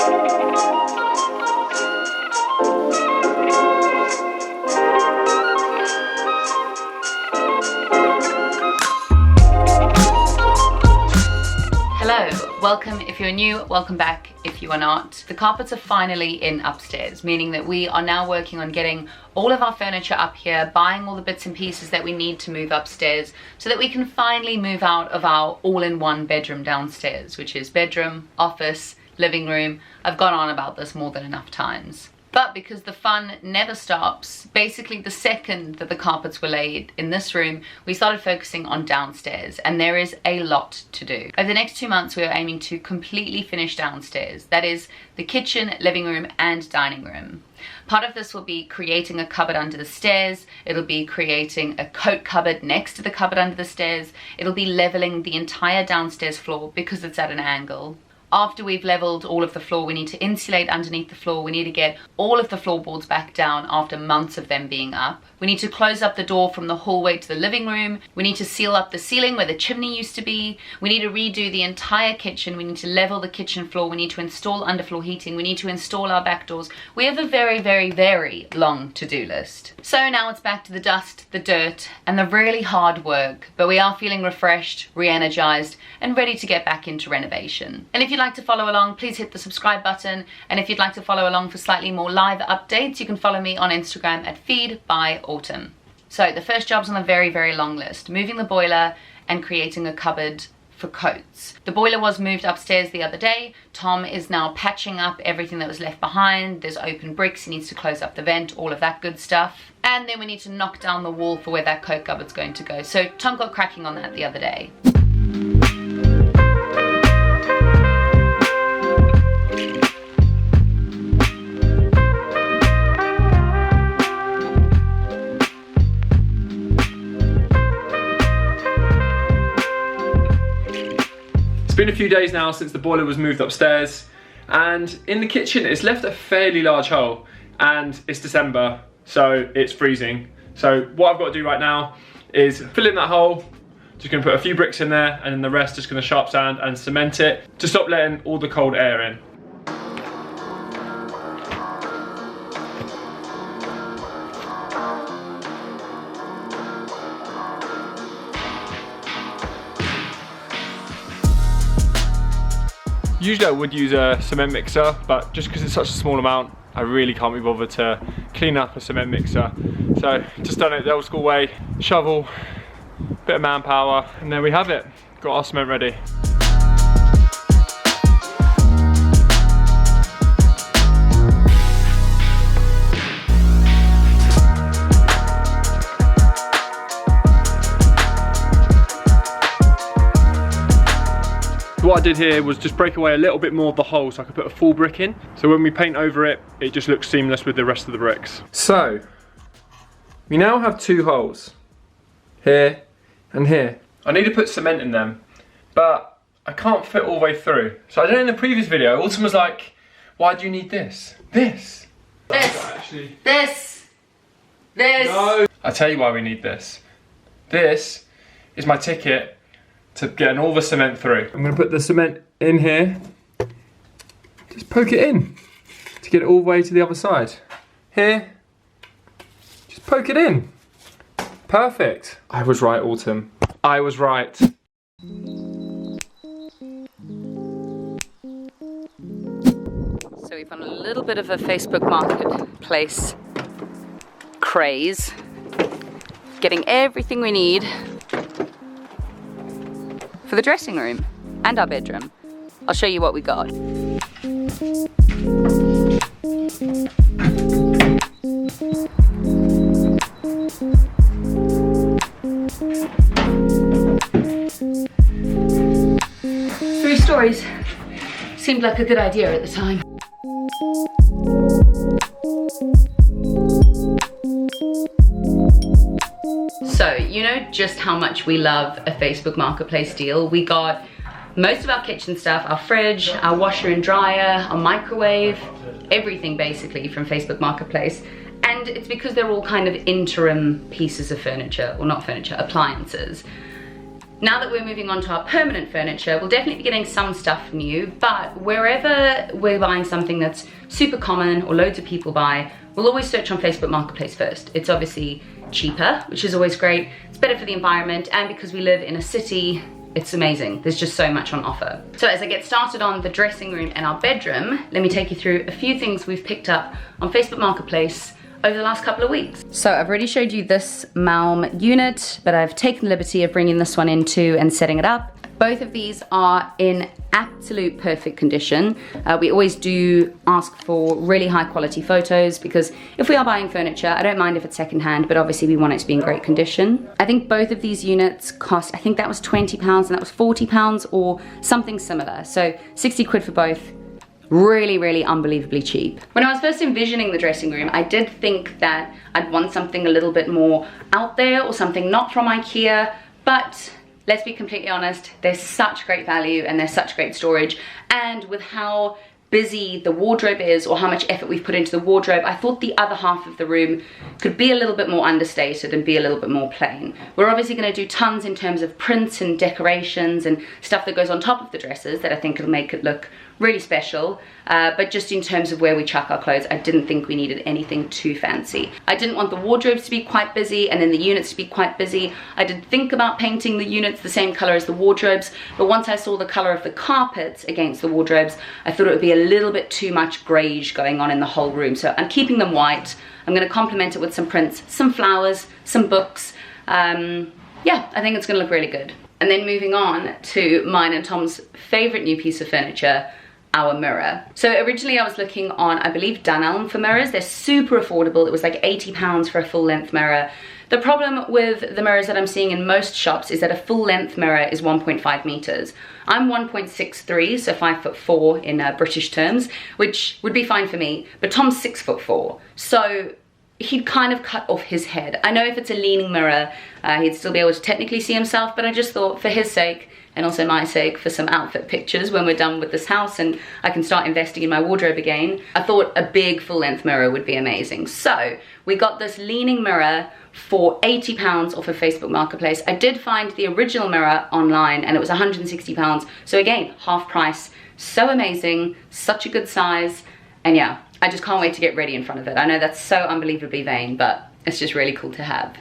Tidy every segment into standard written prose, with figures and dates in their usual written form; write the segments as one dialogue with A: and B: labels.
A: Hello, welcome if you're new, welcome back if you are not. The carpets are finally in upstairs, meaning that we are now working on getting all of our furniture up here, buying all the bits and pieces that we need to move upstairs so that we can finally move out of our all-in-one bedroom downstairs, which is bedroom, office, living room. I've gone on about this more than enough times. But because the fun never stops, basically the second that the carpets were laid in this room, we started focusing on downstairs, and there is a lot to do. Over the next 2 months, we are aiming to completely finish downstairs. That is the kitchen, living room, and dining room. Part of this will be creating a cupboard under the stairs. It'll be creating a coat cupboard next to the cupboard under the stairs. It'll be leveling the entire downstairs floor because it's at an angle. After we've leveled all of the floor, we need to insulate underneath the floor. We need to get all of the floorboards back down after months of them being up. We need to close up the door from the hallway to the living room. We need to seal up the ceiling where the chimney used to be. We need to redo the entire kitchen. We need to level the kitchen floor. We need to install underfloor heating. We need to install our back doors. We have a very, very, very long to-do list. So now it's back to the dust, the dirt, and the really hard work. But we are feeling refreshed, re-energized, and ready to get back into renovation. And if you'd like to follow along, please hit the subscribe button. And if you'd like to follow along for slightly more live updates, you can follow me on Instagram at feedbyautumn. So the first job's on the very, very long list: moving the boiler and creating a cupboard for coats. The boiler was moved upstairs the other day. Tom is now patching up everything that was left behind. There's open bricks, he needs to close up the vent, all of that good stuff. And then we need to knock down the wall for where that coat cupboard's going to go. So Tom got cracking on that the other day.
B: It's been a few days now since the boiler was moved upstairs, and in the kitchen it's left a fairly large hole, and it's December, so it's freezing. So what I've got to do right now is fill in that hole. Just going to put a few bricks in there, and then the rest just going to sharp sand and cement it to stop letting all the cold air in. Usually I would use a cement mixer, but just because it's such a small amount, I really can't be bothered to clean up a cement mixer. So just done it the old school way: shovel, bit of manpower, and there we have it. Got our cement ready. What I did here was just break away a little bit more of the hole so I could put a full brick in. So when we paint over it, it just looks seamless with the rest of the bricks. So, we now have two holes, here and here. I need to put cement in them, but I can't fit all the way through. So I did it in the previous video. Autumn was like, why do you need this? This.
A: This.
B: No. I'll tell you why we need this. This is my ticket to get all the cement through. I'm gonna put the cement in here. Just poke it in to get it all the way to the other side. Here, just poke it in. Perfect. I was right, Autumn. I was right.
A: So we've on a little bit of a Facebook Marketplace craze, getting everything we need for the dressing room and our bedroom. I'll show you what we got. Three stories. Seemed like a good idea at the time. So, you know just how much we love a Facebook Marketplace deal. We got most of our kitchen stuff, our fridge, our washer and dryer, our microwave, everything basically from Facebook Marketplace. And it's because they're all kind of interim pieces of furniture, or not furniture, appliances. Now that we're moving on to our permanent furniture, we'll definitely be getting some stuff new, but wherever we're buying something that's super common or loads of people buy, we'll always search on Facebook Marketplace first. It's obviously cheaper, which is always great. It's better for the environment, and because we live in a city, it's amazing. There's just so much on offer. So as I get started on the dressing room and our bedroom, let me take you through a few things we've picked up on Facebook Marketplace over the last couple of weeks. So I've already showed you this Malm unit, but I've taken the liberty of bringing this one in too and setting it up. Both of these are in absolute perfect condition. We always do ask for really high quality photos because if we are buying furniture, I don't mind if it's secondhand, but obviously we want it to be in great condition. I think both of these units cost, I think that was £20 and that was £40 or something similar. So 60 quid for both. Really, really unbelievably cheap. When I was first envisioning the dressing room, I did think that I'd want something a little bit more out there or something not from IKEA, but let's be completely honest, there's such great value and there's such great storage, and with how busy the wardrobe is or how much effort we've put into the wardrobe, I thought the other half of the room could be a little bit more understated and be a little bit more plain. We're obviously going to do tons in terms of prints and decorations and stuff that goes on top of the dresses that I think will make it look really special, but just in terms of where we chuck our clothes, I didn't think we needed anything too fancy. I didn't want the wardrobes to be quite busy and then the units to be quite busy. I did think about painting the units the same color as the wardrobes, but once I saw the color of the carpets against the wardrobes, I thought it would be a little bit too much greige going on in the whole room. So I'm keeping them white. I'm going to complement it with some prints, some flowers, some books. Yeah, I think it's going to look really good. And then moving on to mine and Tom's favorite new piece of furniture, our mirror. So originally I was looking on, I believe, Dunelm for mirrors. They're super affordable. It was like £80 for a full length mirror. The problem with the mirrors that I'm seeing in most shops is that a full length mirror is 1.5 meters. I'm 1.63, so 5'4" in British terms, which would be fine for me, but Tom's 6'4", so he'd kind of cut off his head. I know if it's a leaning mirror, he'd still be able to technically see himself, but I just thought for his sake, and also my sake, for some outfit pictures when we're done with this house and I can start investing in my wardrobe again, I thought a big full length mirror would be amazing. So we got this leaning mirror for £80 off of Facebook Marketplace. I did find the original mirror online and it was £160. So again, half price. So amazing, such a good size, and yeah, I just can't wait to get ready in front of it. I know that's so unbelievably vain, but it's just really cool to have.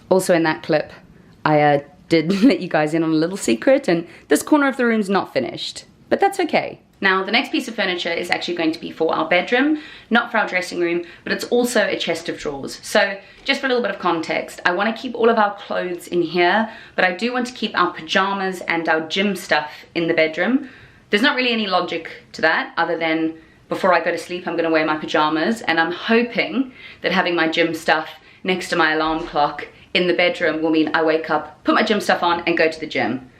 A: Also in that clip, I did let you guys in on a little secret, and this corner of the room's not finished, but that's okay. Now, the next piece of furniture is actually going to be for our bedroom, not for our dressing room, but it's also a chest of drawers. So just for a little bit of context, I want to keep all of our clothes in here, but I do want to keep our pajamas and our gym stuff in the bedroom. There's not really any logic to that other than before I go to sleep, I'm going to wear my pajamas, and I'm hoping that having my gym stuff next to my alarm clock in the bedroom will mean I wake up, put my gym stuff on, and go to the gym.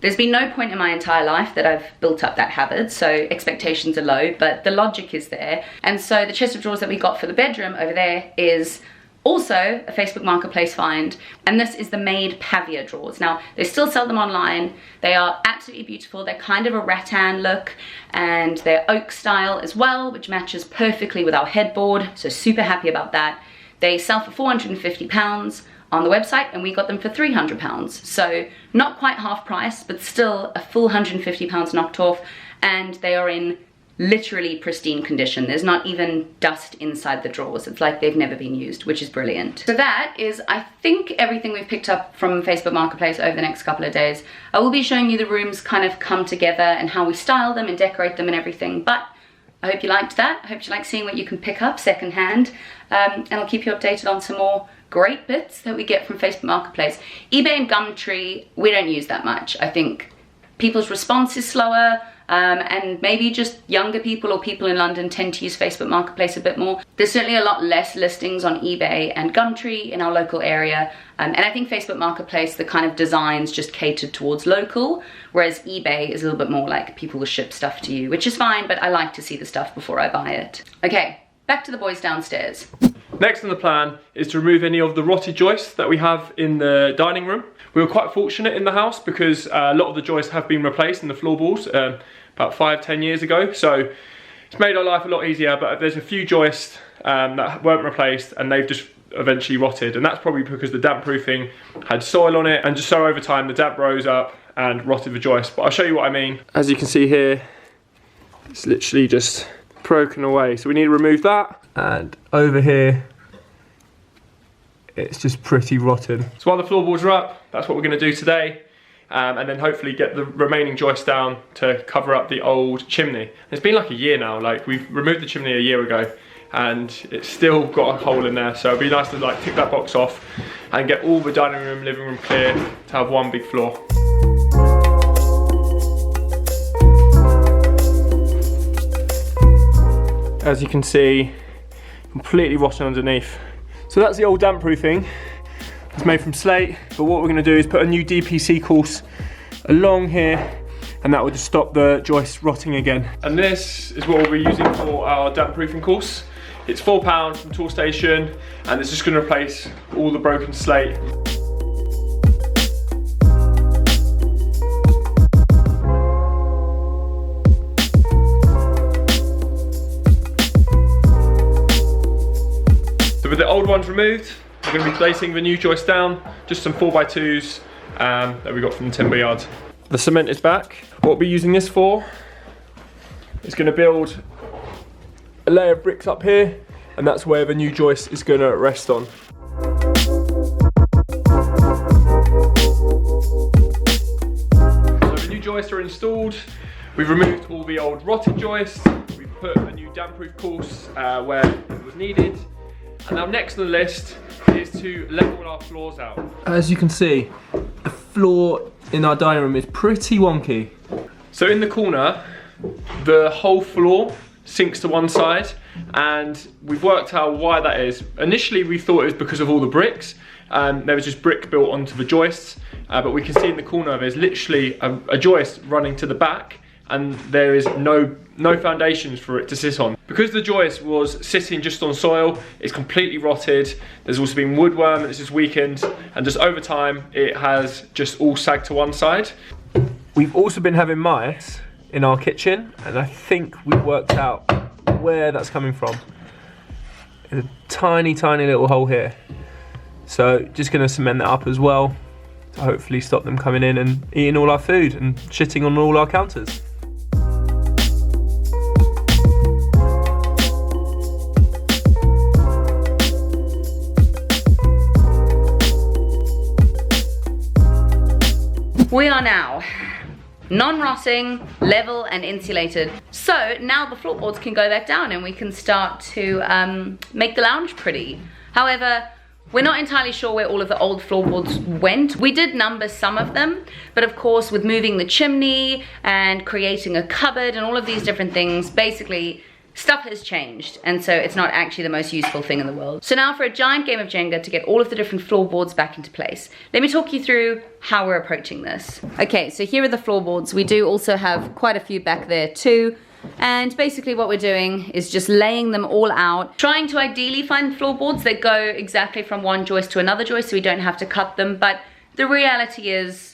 A: There's been no point in my entire life that I've built up that habit, so expectations are low, but the logic is there. And so the chest of drawers that we got for the bedroom over there is also a Facebook Marketplace find, and this is the made Pavia drawers. Now, they still sell them online. They are absolutely beautiful. They're kind of a rattan look, and they're oak style as well, which matches perfectly with our headboard, so super happy about that. They sell for £450 on the website, and we got them for £300. So not quite half price, but still a full £150 knocked off, and they are in literally pristine condition. There's not even dust inside the drawers. It's like they've never been used, which is brilliant. So that is, I think, everything we've picked up from Facebook Marketplace over the next couple of days. I will be showing you the rooms kind of come together and how we style them and decorate them and everything, but I hope you liked that. I hope you like seeing what you can pick up secondhand, and I'll keep you updated on some more great bits that we get from Facebook Marketplace. eBay and Gumtree, we don't use that much. I think people's response is slower, and maybe just younger people or people in London tend to use Facebook Marketplace a bit more. There's certainly a lot less listings on eBay and Gumtree in our local area, and I think Facebook Marketplace, the kind of designs just catered towards local, whereas eBay is a little bit more like people will ship stuff to you, which is fine, but I like to see the stuff before I buy it. Okay, back to the boys downstairs.
B: Next on the plan is to remove any of the rotted joists that we have in the dining room. We were quite fortunate in the house because a lot of the joists have been replaced in the floorboards about 5-10 years ago, so it's made our life a lot easier, but there's a few joists that weren't replaced, and they've just eventually rotted, and that's probably because the damp proofing had soil on it, and just so over time the damp rose up and rotted the joist. But I'll show you what I mean. As you can see here, it's literally just broken away, so we need to remove that. And over here, it's just pretty rotten. So while the floorboards are up, that's what we're going to do today. And then hopefully get the remaining joist down to cover up the old chimney. It's been like a year now, like we've removed the chimney a year ago and it's still got a hole in there, so it'd be nice to like tick that box off and get all the dining room, living room clear to have one big floor. As you can see, completely rotten underneath. So that's the old damp proofing. It's made from slate, but what we're going to do is put a new DPC course along here, and that will just stop the joist rotting again. And this is what we'll be using for our damp proofing course. It's £4 from Toolstation, and it's just going to replace all the broken slate. So with the old ones removed, we're going to be placing the new joist down, just some 4x2s that we got from the timber yard. The cement is back. What we'll be using this for is going to build a layer of bricks up here, and that's where the new joist is going to rest on. So the new joists are installed. We've removed all the old rotted joists. We've put a new damp-proof course where it was needed. And now next on the list is to level our floors out. As you can see, the floor in our dining room is pretty wonky. So in the corner, the whole floor sinks to one side, and we've worked out why that is. Initially we thought it was because of all the bricks. There was just brick built onto the joists, but we can see in the corner there's literally a joist running to the back, and there is no foundations for it to sit on. Because the joist was sitting just on soil, it's completely rotted. There's also been woodworm that's just weakened, and just over time it has just all sagged to one side. We've also been having mice in our kitchen, and I think we've worked out where that's coming from. There's a tiny little hole here. So just gonna cement that up as well to hopefully stop them coming in and eating all our food and shitting on all our counters.
A: We are now non-rotting, level and insulated. So now the floorboards can go back down and we can start to make the lounge pretty. However, we're not entirely sure where all of the old floorboards went. We did number some of them, but of course with moving the chimney and creating a cupboard and all of these different things, basically stuff has changed, and so it's not actually the most useful thing in the world. So now for a giant game of Jenga to get all of the different floorboards back into place. Let me talk you through how we're approaching this. Okay, so here are the floorboards. We do also have quite a few back there too. And basically what we're doing is just laying them all out, trying to ideally find floorboards that go exactly from one joist to another joist so we don't have to cut them. But the reality is,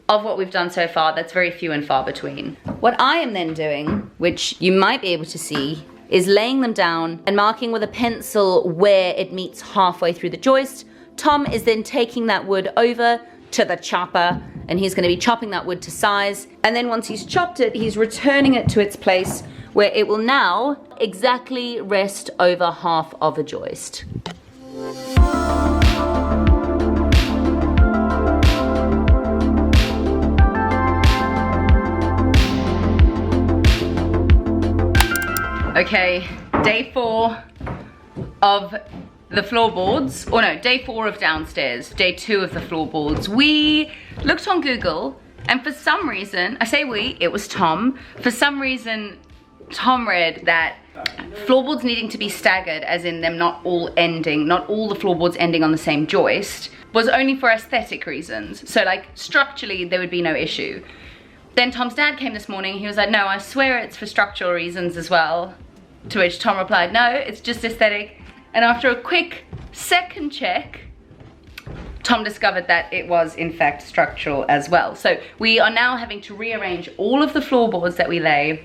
A: of what we've done so far, that's very few and far between. What I am then doing, which you might be able to see, is laying them down and marking with a pencil where it meets halfway through the joist. Tom is then taking that wood over to the chopper, and he's going to be chopping that wood to size. And then once he's chopped it, he's returning it to its place where it will now exactly rest over half of a joist. Okay, day 4 of the floorboards, or no, day 4 of downstairs, day 2 of the floorboards. We looked on Google, and for some reason, I say we, it was Tom, for some reason, Tom read that floorboards needing to be staggered, as in them not all the floorboards ending on the same joist, was only for aesthetic reasons. So like structurally, there would be no issue. Then Tom's dad came this morning, he was like, no, I swear it's for structural reasons as well. To which Tom replied, no, it's just aesthetic. And after a quick second check, Tom discovered that it was in fact structural as well. So we are now having to rearrange all of the floorboards that we lay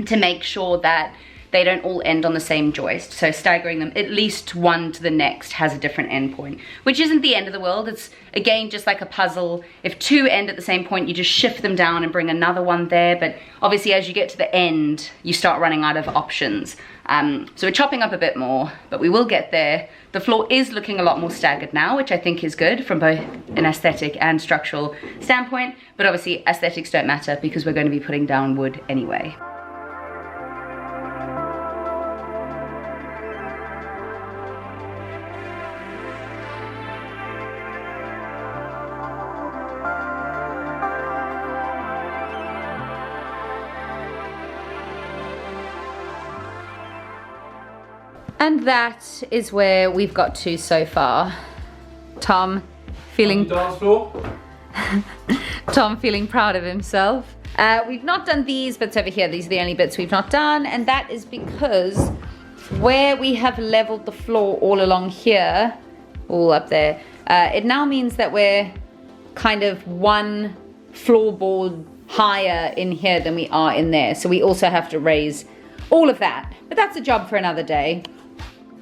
A: to make sure that they don't all end on the same joist. So staggering them at least one to the next has a different end point, which isn't the end of the world. It's again just like a puzzle. If two end at the same point, you just shift them down and bring another one there. But obviously as you get to the end, you start running out of options. So we're chopping up a bit more, but we will get there. The floor is looking a lot more staggered now, which I think is good from both an aesthetic and structural standpoint, but obviously aesthetics don't matter because we're going to be putting down wood anyway. And that is where we've got to so far. Tom feeling
B: dance floor.
A: Tom feeling proud of himself. We've not done these bits over here. These are the only bits we've not done, and that is because where we have leveled the floor all along here, all up there, it now means that we're kind of one floorboard higher in here than we are in there. So we also have to raise all of that, but that's a job for another day.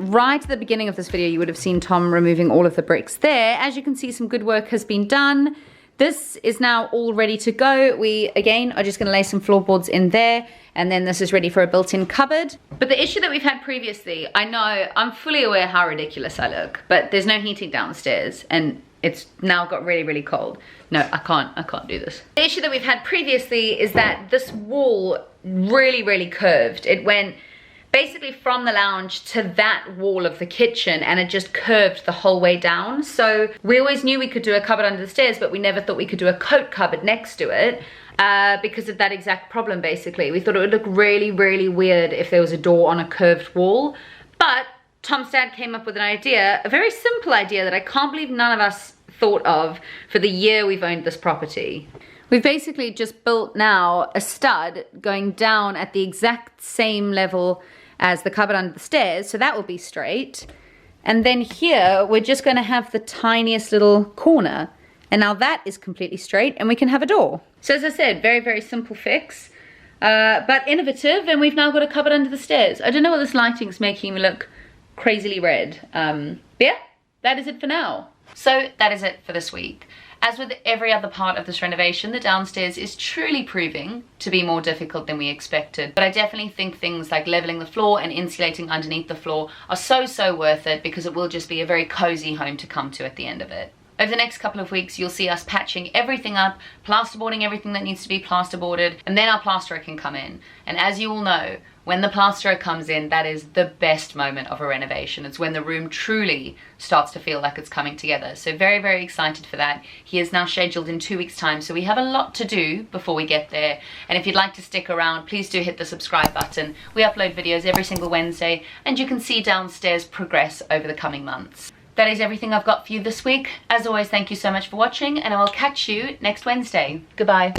A: Right at the beginning of this video, you would have seen Tom removing all of the bricks there. As you can see, some good work has been done. This is now all ready to go. We, again, are just gonna lay some floorboards in there, and then this is ready for a built-in cupboard. But the issue that we've had previously, I know, I'm fully aware how ridiculous I look, but there's no heating downstairs, and it's now got really, really cold. No, I can't do this. The issue that we've had previously is that this wall really, really curved. It went basically from the lounge to that wall of the kitchen, and it just curved the whole way down. So we always knew we could do a cupboard under the stairs, but we never thought we could do a coat cupboard next to it because of that exact problem, basically. We thought it would look really, really weird if there was a door on a curved wall. But Tom's dad came up with an idea, a very simple idea that I can't believe none of us thought of for the year we've owned this property. We've basically just built now a stud going down at the exact same level as the cupboard under the stairs, so that will be straight. And then here, we're just gonna have the tiniest little corner. And now that is completely straight, and we can have a door. So as I said, very, very simple fix, but innovative, and we've now got a cupboard under the stairs. I don't know what this lighting's making me look crazily red. But yeah, that is it for now. So that is it for this week. As with every other part of this renovation, the downstairs is truly proving to be more difficult than we expected. But I definitely think things like leveling the floor and insulating underneath the floor are so worth it, because it will just be a very cozy home to come to at the end of it. Over the next couple of weeks, you'll see us patching everything up, plasterboarding everything that needs to be plasterboarded, and then our plasterer can come in. And as you all know, when the plasterer comes in, that is the best moment of a renovation. It's when the room truly starts to feel like it's coming together. So very, very excited for that. He is now scheduled in 2 weeks' time, so we have a lot to do before we get there. And if you'd like to stick around, please do hit the subscribe button. We upload videos every single Wednesday, and you can see downstairs progress over the coming months. That is everything I've got for you this week. As always, thank you so much for watching, and I will catch you next Wednesday. Goodbye.